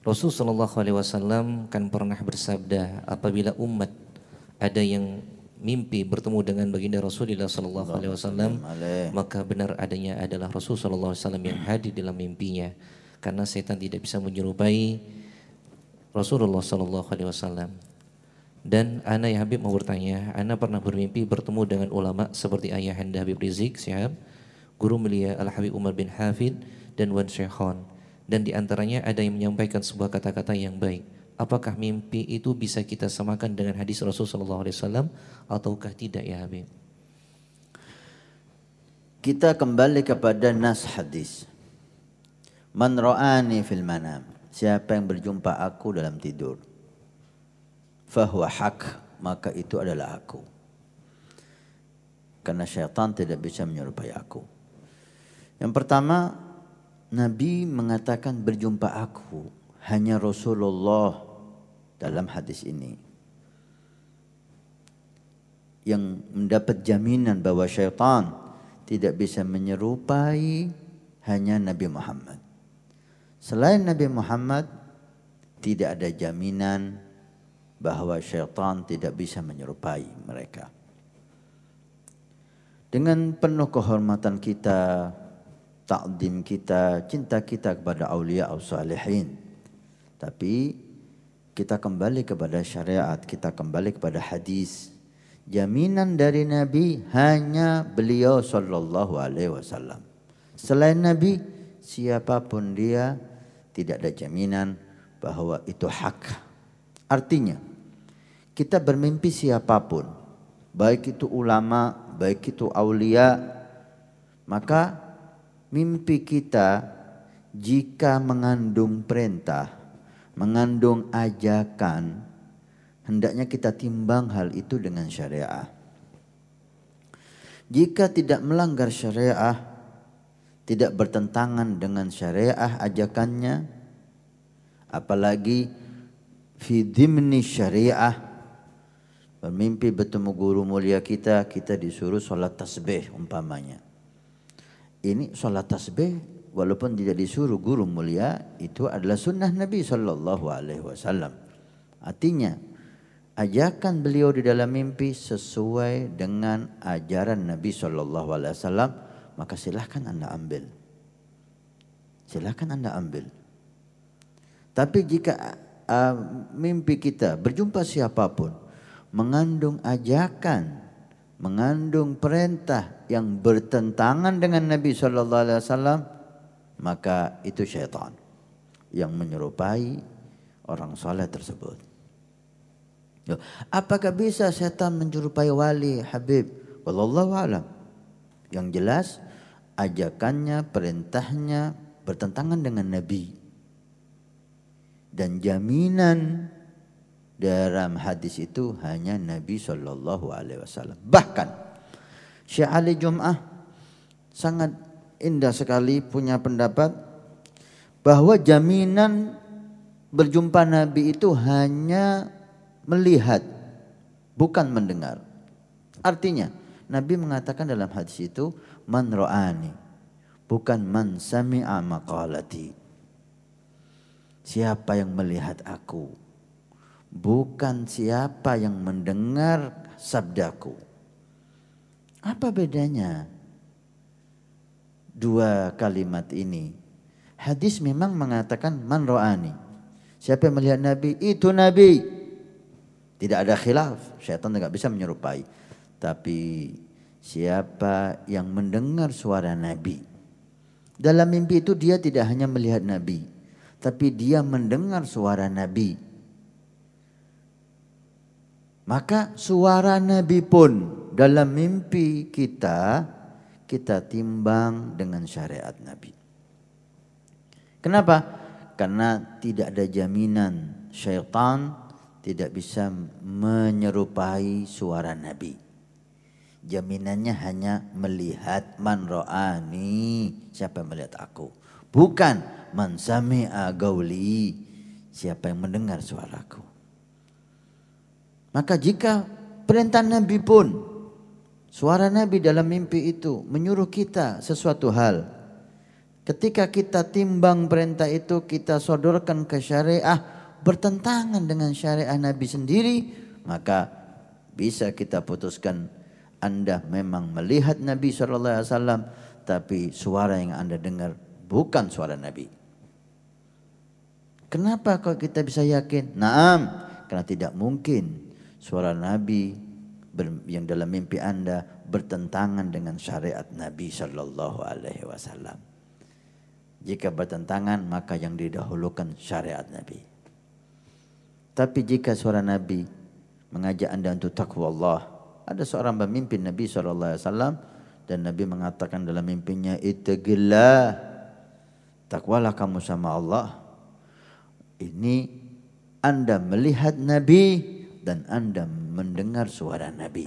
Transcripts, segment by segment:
Rasul Shallallahu Alaihi Wasallam kan pernah bersabda, apabila umat ada yang mimpi bertemu dengan baginda Rasulullah Shallallahu Alaihi Wasallam, maka benar adanya adalah Rasul Shallallahu Alaihi Wasallam yang hadir dalam mimpinya, karena setan tidak bisa menyerupai Rasulullah Shallallahu Alaihi Wasallam. Dan ana ya Habib mau bertanya, ana pernah bermimpi bertemu dengan ulama seperti ayah anda Habib Rizik Syihab, guru mulia Al Habib Umar bin Hafid dan Wan Syekhon. Dan di antaranya ada yang menyampaikan sebuah kata-kata yang baik. Apakah mimpi itu bisa kita samakan dengan hadis Rasulullah SAW ataukah tidak ya Habib? Kita kembali kepada nas hadis. Man ra'ani fil manam. Siapa yang berjumpa aku dalam tidur, fahuwa haq, maka itu adalah aku. Karena syaitan tidak bisa menyerupai aku. Yang pertama, Nabi mengatakan berjumpa aku hanya Rasulullah dalam hadis ini. Yang mendapat jaminan bahwa syaitan tidak bisa menyerupai hanya Nabi Muhammad. Selain Nabi Muhammad, tidak ada jaminan bahwa syaitan tidak bisa menyerupai mereka. Dengan penuh kehormatan kita, takdim kita, cinta kita kepada aulia as-salihin. Tapi kita kembali kepada syariat, kita kembali kepada hadis. Jaminan dari Nabi hanya beliau sallallahu alaihi wasallam. Selain Nabi, siapapun dia tidak ada jaminan bahwa itu hak. Artinya, kita bermimpi siapapun, baik itu ulama, baik itu aulia, maka mimpi kita jika mengandung perintah, mengandung ajakan, hendaknya kita timbang hal itu dengan syariah. Jika tidak melanggar syariah, tidak bertentangan dengan syariah ajakannya, apalagi fi dhimni syariah, bermimpi bertemu guru mulia kita, kita disuruh sholat tasbih umpamanya. Ini sholat tasbih walaupun tidak disuruh guru mulia, itu adalah sunnah Nabi Sallallahu Alaihi Wasallam. Artinya ajakan beliau di dalam mimpi sesuai dengan ajaran Nabi Sallallahu Alaihi Wasallam, maka silahkan anda ambil. Silahkan anda ambil. Tapi jika mimpi kita berjumpa siapapun mengandung ajakan, mengandung perintah yang bertentangan dengan Nabi Sallallahu Alaihi Wasallam, maka itu syaitan yang menyerupai orang saleh tersebut. Apakah bisa syaitan menyerupai wali, Habib? Wallahu a'lam. Yang jelas ajakannya, perintahnya bertentangan dengan Nabi. Dan jaminan dalam hadis itu hanya Nabi Sallallahu Alaihi Wasallam. Bahkan Syekh Ali Jum'ah sangat indah sekali punya pendapat bahwa jaminan berjumpa Nabi itu hanya melihat, bukan mendengar. Artinya Nabi mengatakan dalam hadis itu, man ra'ani, bukan man sami'a maqalati. Siapa yang melihat aku, bukan siapa yang mendengar sabdaku. Apa bedanya dua kalimat ini? Hadis memang mengatakan man ra'ani, siapa yang melihat Nabi, itu Nabi. Tidak ada khilaf, syaitan tidak bisa menyerupai. Tapi siapa yang mendengar suara Nabi, dalam mimpi itu dia tidak hanya melihat Nabi, tapi dia mendengar suara Nabi. Maka suara Nabi pun dalam mimpi kita timbang dengan syariat Nabi. Kenapa? Karena tidak ada jaminan syaitan tidak bisa menyerupai suara Nabi. Jaminannya hanya melihat man ra'ani, siapa yang melihat aku. Bukan man sami'a gauli, siapa yang mendengar suaraku. Maka jika perintah Nabi pun, suara Nabi dalam mimpi itu menyuruh kita sesuatu hal, Ketika kita timbang perintah itu, kita sodorkan ke syariah bertentangan dengan syariah Nabi sendiri, maka bisa kita putuskan Anda memang melihat Nabi SAW, tapi suara yang Anda dengar bukan suara Nabi. Kenapa kok kita bisa yakin? Naam, karena tidak mungkin suara Nabi yang dalam mimpi Anda bertentangan dengan syariat Nabi SAW. Jika bertentangan, maka yang didahulukan syariat Nabi. Tapi jika suara Nabi mengajak Anda untuk takwa Allah, ada seorang pemimpin Nabi SAW dan Nabi mengatakan dalam mimpinya, ittaqillah, takwalah kamu sama Allah. Ini Anda melihat Nabi dan Anda mendengar suara Nabi.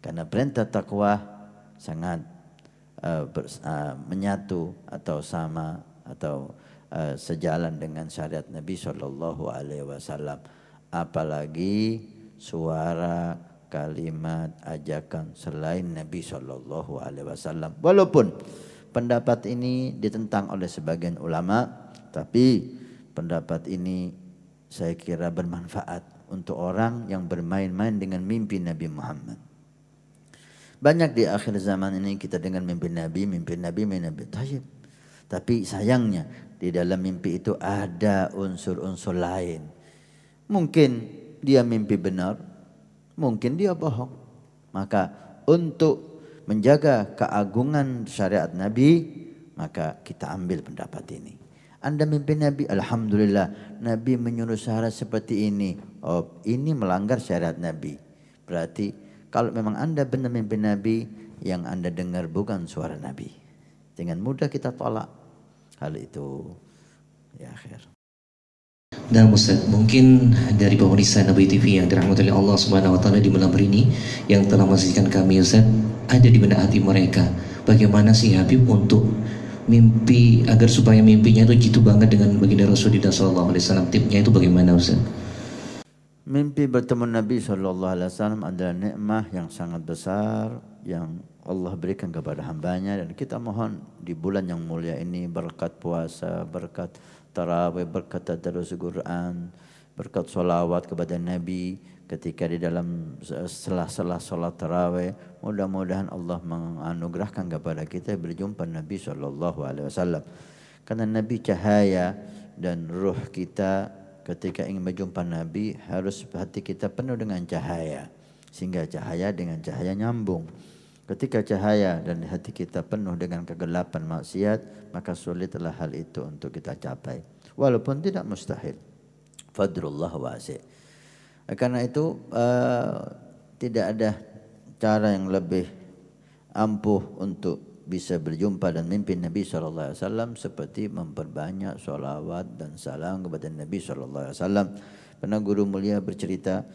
Karena perintah takwa sangat menyatu atau sama atau sejalan dengan syariat Nabi SAW. Apalagi suara kalimat ajakan selain Nabi SAW. Walaupun pendapat ini ditentang oleh sebagian ulama, tapi pendapat ini saya kira bermanfaat untuk orang yang bermain-main dengan mimpi Nabi Muhammad. Banyak di akhir zaman ini kita dengar mimpi Nabi. Tayyib. Tapi sayangnya di dalam mimpi itu ada unsur-unsur lain. Mungkin dia mimpi benar, mungkin dia bohong. Maka untuk menjaga keagungan syariat Nabi, maka kita ambil pendapat ini. Anda mimpi Nabi, alhamdulillah Nabi menyuruh syarat seperti ini. Oh, ini melanggar syariat Nabi. Berarti kalau memang Anda benar mimpi Nabi, yang Anda dengar bukan suara Nabi. Dengan mudah kita tolak hal itu. Ya akhir. Dan Ustaz, mungkin dari pemirsa Nabi TV yang dirahmati oleh Allah Subhanahu wa taala di malam hari ini yang telah menyaksikan kami, Ustaz, ada di benak hati mereka bagaimana sih Habib untuk mimpi agar supaya mimpinya itu jitu banget dengan baginda Rasulullah SAW. Tipnya itu bagaimana, Ustaz? Mimpi bertemu Nabi SAW adalah nikmah yang sangat besar yang Allah berikan kepada hambanya, dan kita mohon di bulan yang mulia ini berkat puasa, berkat tarawih, berkat tadarus Quran, berkat solawat kepada Nabi ketika di dalam selah-selah solat tarawih, mudah-mudahan Allah menganugerahkan kepada kita berjumpa Nabi SAW. Karena Nabi cahaya dan ruh kita ketika ingin berjumpa Nabi harus hati kita penuh dengan cahaya, sehingga cahaya dengan cahaya nyambung. Ketika cahaya dan hati kita penuh dengan kegelapan maksiat, maka sulitlah hal itu untuk kita capai. Walaupun tidak mustahil. Fadlullah wasi'. Karena itu tidak ada cara yang lebih ampuh untuk bisa berjumpa dan mimpi Nabi SAW seperti memperbanyak sholawat dan salam kepada Nabi SAW. Pernah guru mulia bercerita,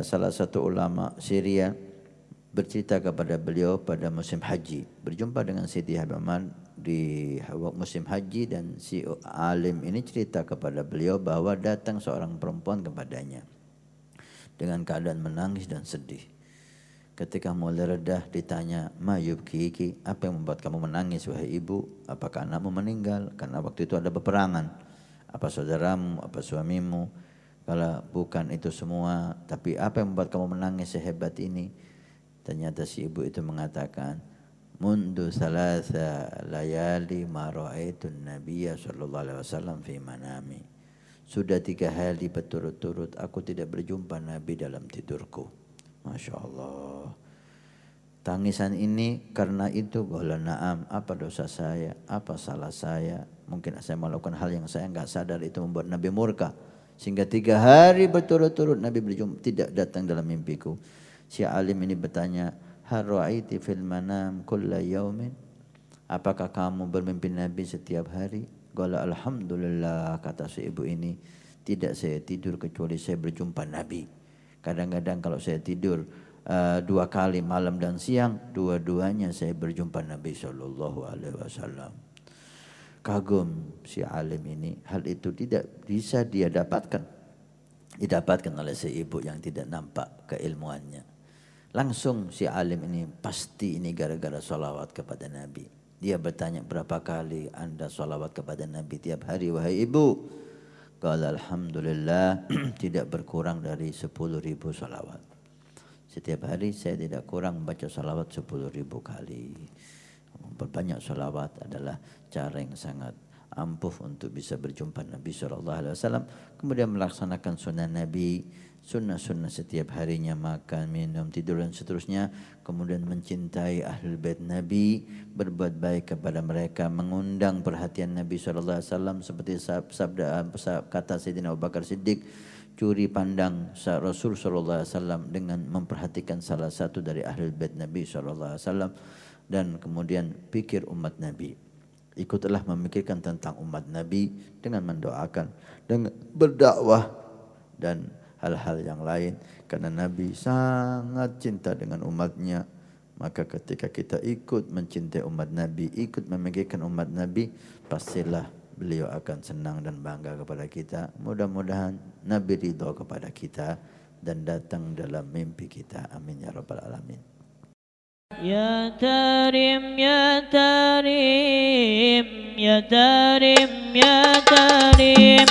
salah satu ulama Syria bercerita kepada beliau pada musim haji, berjumpa dengan Siti Habib Ahmad di musim haji, dan si alim ini cerita kepada beliau bahwa datang seorang perempuan kepadanya dengan keadaan menangis dan sedih. Ketika mulai redah ditanya, "Ma yubkiki?" Apa yang membuat kamu menangis wahai ibu? Apakah anakmu meninggal? Karena waktu itu ada peperangan. Apa saudaramu, apa suamimu? Kalau bukan itu semua, tapi apa yang membuat kamu menangis sehebat ini? Ternyata si ibu itu mengatakan, "Mundu salasa layali ma ra'aitun nabiyya sallallahu alaihi wasallam fi manami." Sudah 3 hari berturut-turut aku tidak berjumpa Nabi dalam tidurku. Masya Allah. Tangisan ini karena itu, qala na'am, apa dosa saya, apa salah saya, mungkin saya melakukan hal yang saya enggak sadar itu membuat Nabi murka, sehingga 3 hari berturut-turut Nabi berjumpa tidak datang dalam mimpiku. Si alim ini bertanya, "Hal ra'aiti fil manam kulla yaumin?" Apakah kamu bermimpi Nabi setiap hari? Qala alhamdulillah, kata si ibu ini, tidak saya tidur kecuali saya berjumpa Nabi. Kadang-kadang kalau saya tidur 2 kali malam dan siang, dua-duanya saya berjumpa Nabi SAW. Kagum si alim ini, hal itu tidak bisa dia didapatkan oleh si ibu yang tidak nampak keilmuannya. Langsung si alim ini pasti ini gara-gara sholawat kepada Nabi. Dia bertanya, berapa kali Anda sholawat kepada Nabi tiap hari wahai ibu? Qala alhamdulillah tidak berkurang dari 10.000 sholawat. Setiap hari saya tidak kurang membaca sholawat 10.000 kali. Memperbanyak sholawat adalah cara yang sangat ampuh untuk bisa berjumpa Nabi SAW. Kemudian melaksanakan sunnah Nabi, sunnah-sunnah setiap harinya, makan, minum, tidur dan seterusnya. Kemudian mencintai ahlul bait Nabi, berbuat baik kepada mereka, mengundang perhatian Nabi SAW seperti sabda kata Sayyidina Abu Bakar Siddiq, curi pandang Rasul SAW dengan memperhatikan salah satu dari ahlul bait Nabi SAW. Dan kemudian pikir umat Nabi. Ikutlah memikirkan tentang umat Nabi dengan mendoakan, dengan berdakwah dan hal-hal yang lain. Karena Nabi sangat cinta dengan umatnya. Maka ketika kita ikut mencintai umat Nabi, ikut memikirkan umat Nabi, pastilah beliau akan senang dan bangga kepada kita. Mudah-mudahan Nabi ridho kepada kita dan datang dalam mimpi kita. Amin ya rabbal alamin. Ya Tarim, Ya Tarim, Ya Tarim, Ya Tarim.